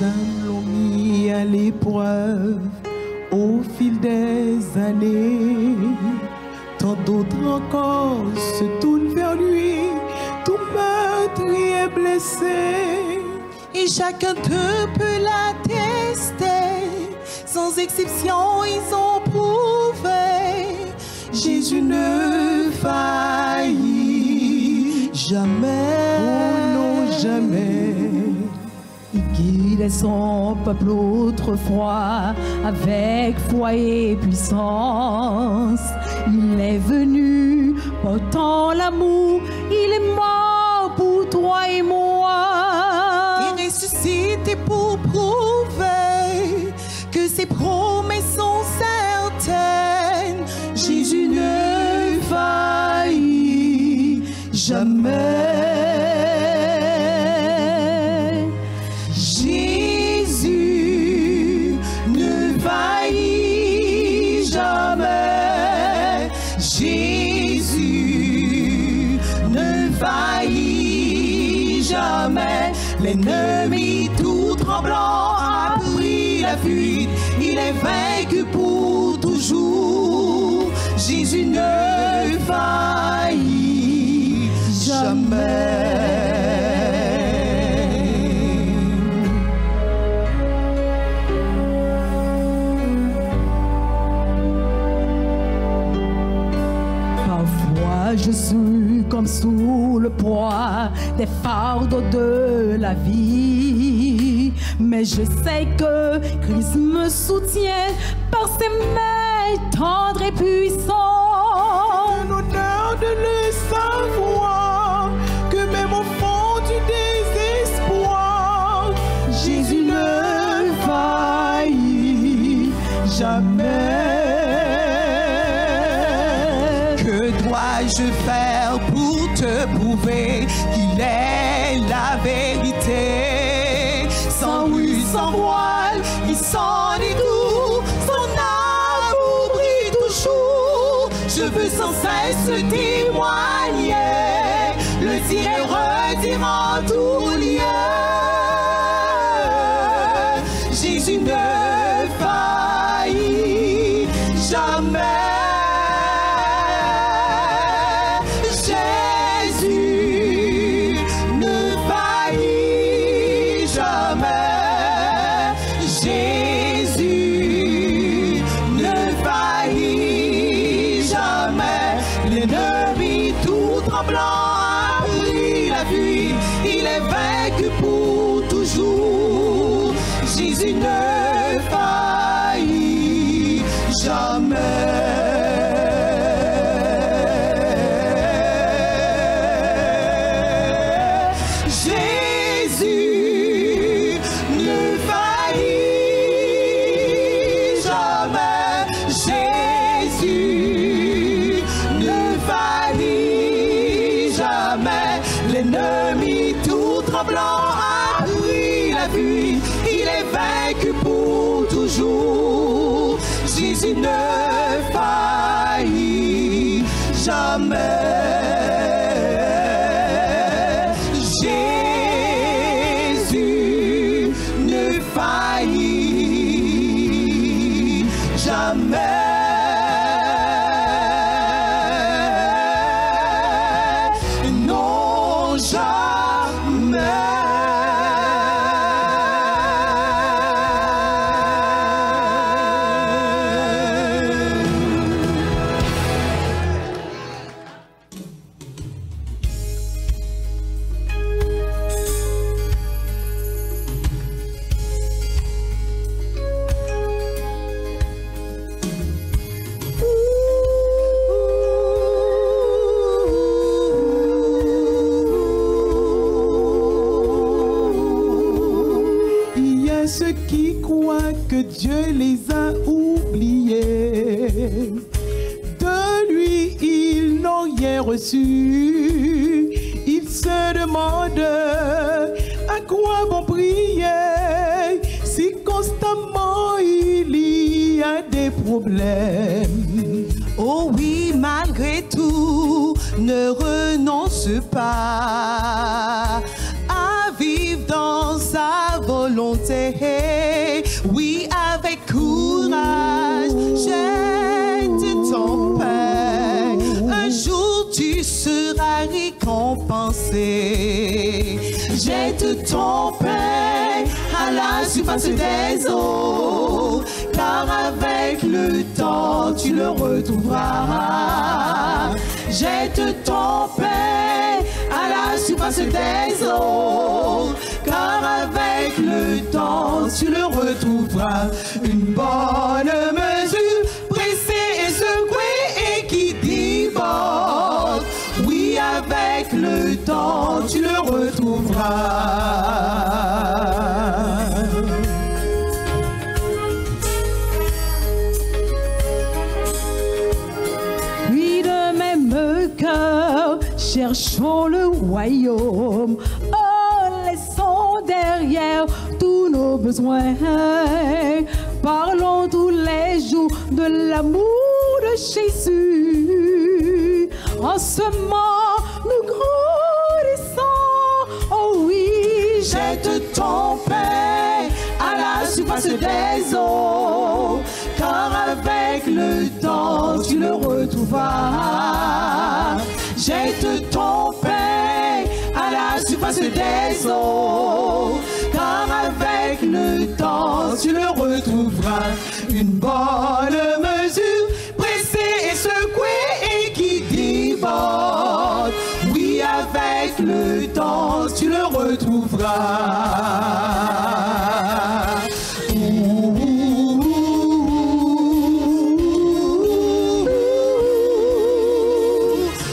âmes l'ont mis à l'épreuve au fil des années. Tant d'autres encore se tournent vers lui, tout meurtri et blessé. Et chacun d'eux peut l'attester, sans exception ils ont prouvé. Jésus ne faillit jamais. Oh non, jamais. Il guidait son peuple autrefois avec foi et puissance. Il est venu portant l'amour, il est mort pour toi et moi. Il ressuscité pour prouver que ses promesses sont certaines. Jésus ne faillit jamais. L'ennemi tout tremblant a pris la fuite, il est vaincu pour toujours. Jésus ne faillit jamais. Parfois je suis comme sous le poids des fardeaux de la vie, mais je sais que Christ me soutient par ses mains tendres et puissantes. Un honneur de le savoir, que même au fond du désespoir, Jésus ne faillit jamais. Que dois-je faire pour te prouver qu'il est la vérité? Sans ruse, sans voile, il s'en est doux, son amour brille toujours. Je veux sans cesse le témoigner, le dire et redire en tout lieu. Jésus ne faillit jamais. Jésus ne faillit jamais. Jésus ne faillit jamais. Jésus ne faillit jamais. L'ennemi tout tremblant a pris la fuite, il est vaincu pour toujours. Jésus ne faillit jamais. Jésus ne faillit jamais. Non, jamais. Ceux qui croient que Dieu les a oubliés, de lui ils n'ont rien reçu. Ils se demandent à quoi vont prier si constamment il y a des problèmes. Oh oui, malgré tout, ne renonce pas à vivre dans sa volonté. jette ton pain à la surface des eaux, car avec le temps tu le retrouveras. Jette ton pain à la surface des eaux, car avec le temps tu le retrouveras. Une bonne mesure, pressée et secouée et qui déborde, oui, avec le temps tu le retrouveras. Puis de même cœur, cherchons le royaume. Oh, laissons derrière tous nos besoins. Parlons tous les jours de l'amour de Jésus. En ce moment, nous grandissons. Oh oui, jette ton pain à la surface des eaux, car avec le temps tu le retrouveras. Jette ton pain à la surface des eaux, car avec le temps tu le retrouveras. Une bonne mesure, pressée et secouée et qui déborde, oui, avec le temps tu le retrouveras.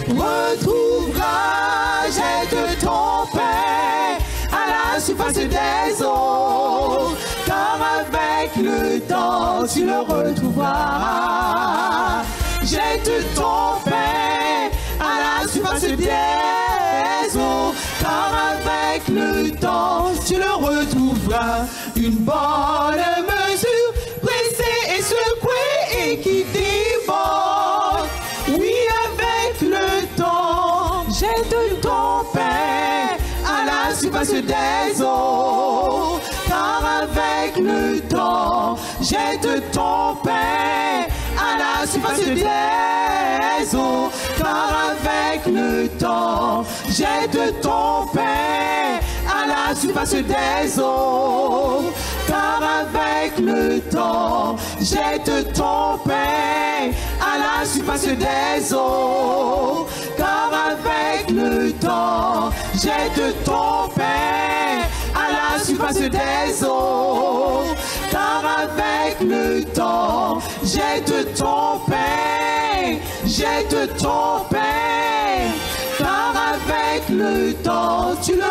Retrouveras, jette ton pain à la surface des eaux, car avec le temps tu le retrouveras. Jette ton pain à la surface des eaux, car avec le temps tu le retrouveras. Une bonne mesure, pressée et secouée et qui déborde, oui, avec le temps. Jette ton pain à la surface des eaux, car avec le temps. Jette ton pain à la surface des eaux, car avec le temps. Jette ton pain à la surface des eaux, car avec le temps. Jette ton pain à la surface des eaux, car avec le temps. Jette ton pain à la surface des eaux, car avec le temps. Jette ton pain, jette ton pain, car avec le temps tu le